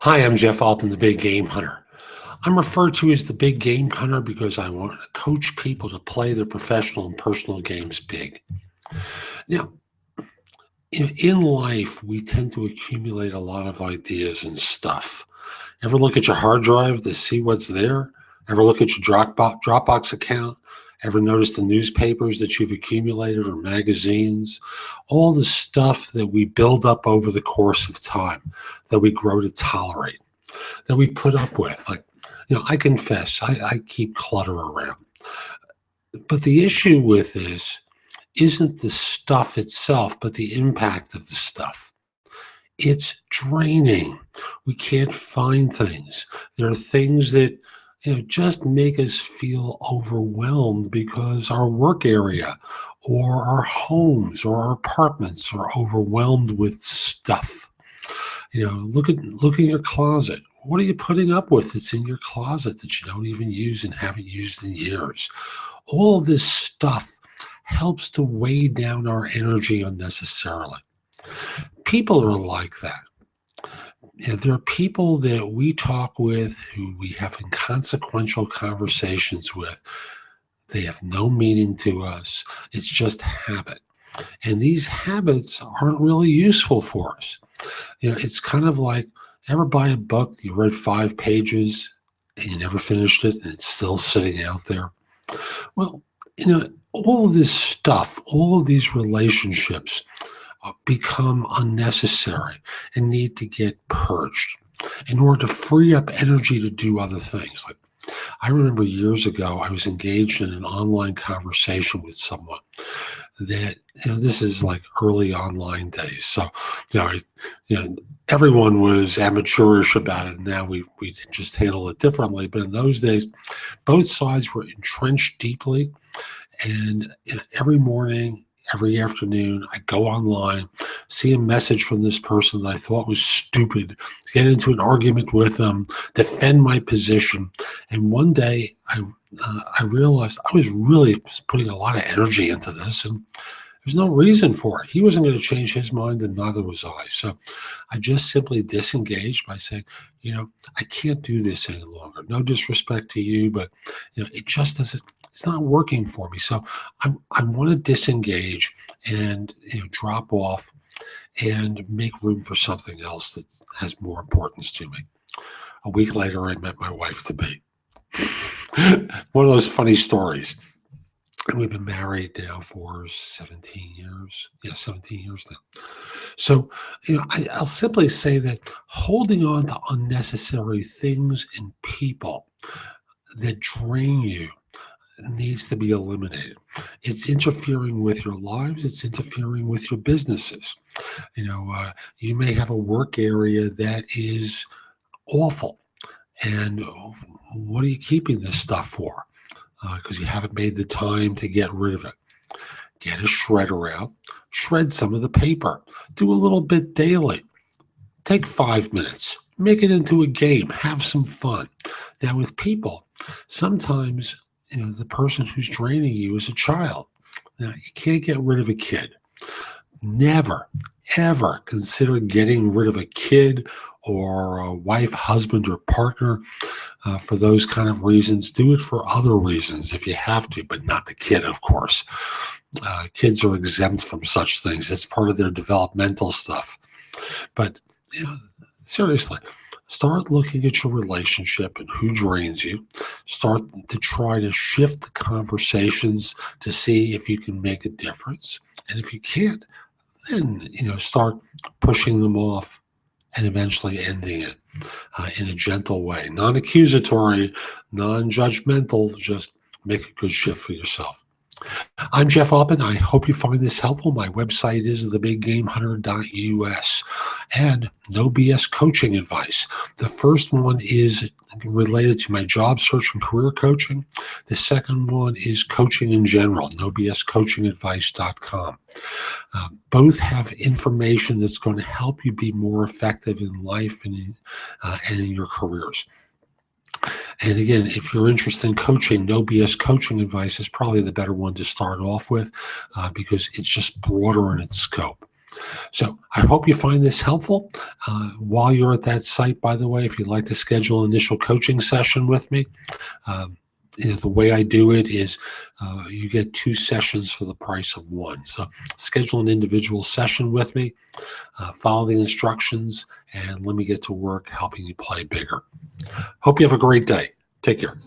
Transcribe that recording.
Hi, I'm Jeff Altman, the Big Game Hunter. I'm referred to as the Big Game Hunter because I want to coach people to play their professional and personal games big. Now, in life, we tend to accumulate a lot of ideas and stuff. Ever look at your hard drive to see what's there? Ever look at your Dropbox account? Ever notice the newspapers that you've accumulated or magazines? All the stuff that we build up over the course of time that we grow to tolerate, that we put up with. I confess, I keep clutter around. But the issue with this isn't the stuff itself, but the impact of the stuff. It's draining. We can't find things. There are things that just make us feel overwhelmed because our work area or our homes or our apartments are overwhelmed with stuff. Look at your closet. What are you putting up with that's in your closet that you don't even use and haven't used in years? All of this stuff helps to weigh down our energy unnecessarily. People are like that. There are people that we talk with who we have inconsequential conversations with. They have no meaning to us. It's just habit. And these habits aren't really useful for us. It's kind of like, ever buy a book, you read 5 pages and you never finished it and it's still sitting out there? Well, all of this stuff, all of these relationships become unnecessary and need to get purged in order to free up energy to do other things. Like, I remember years ago, I was engaged in an online conversation with someone that, this is like early online days. So, everyone was amateurish about it. Now we just handle it differently. But in those days, both sides were entrenched deeply. And every morning, every afternoon, I go online, see a message from this person that I thought was stupid, get into an argument with them, defend my position. And one day I realized I was really putting a lot of energy into this, and there's no reason for it. He wasn't going to change his mind, and neither was I. So I just simply disengaged by saying, I can't do this any longer. No disrespect to you, but it just doesn't. It's not working for me. So I want to disengage and drop off and make room for something else that has more importance to me. A week later, I met my wife to be. One of those funny stories. We've been married now for 17 years. Yeah, 17 years now. So, I'll simply say that holding on to unnecessary things and people that drain you needs to be eliminated. It's interfering with your lives. It's interfering with your businesses. You may have a work area that is awful. And what are you keeping this stuff for? Because you haven't made the time to get rid of it. Get a shredder out, shred some of the paper, do a little bit daily. Take 5 minutes, make it into a game, have some fun. Now with people, sometimes the person who's draining you is a child. Now you can't get rid of a kid. Never, ever consider getting rid of a kid or a wife, husband, or partner for those kind of reasons. Do it for other reasons if you have to, but not the kid, of course. Kids are exempt from such things. It's part of their developmental stuff. But seriously, start looking at your relationship and who drains you. Start to try to shift the conversations to see if you can make a difference. And if you can't, then start pushing them off and eventually ending it in a gentle way. Non-accusatory, non-judgmental, just make a good shift for yourself. I'm Jeff Altman. I hope you find this helpful. My website is thebiggamehunter.us, and no BS coaching advice. The first one is related to my job search and career coaching. The second one is coaching in general, nobscoachingadvice.com. Both have information that's going to help you be more effective in life and in your careers. And again, if you're interested in coaching, No BS Coaching Advice is probably the better one to start off with because it's just broader in its scope. So I hope you find this helpful. While you're at that site, by the way, if you'd like to schedule an initial coaching session with me, um, the way I do it is you get 2 sessions for the price of 1. So schedule an individual session with me, follow the instructions, and let me get to work helping you play bigger. Hope you have a great day. Take care.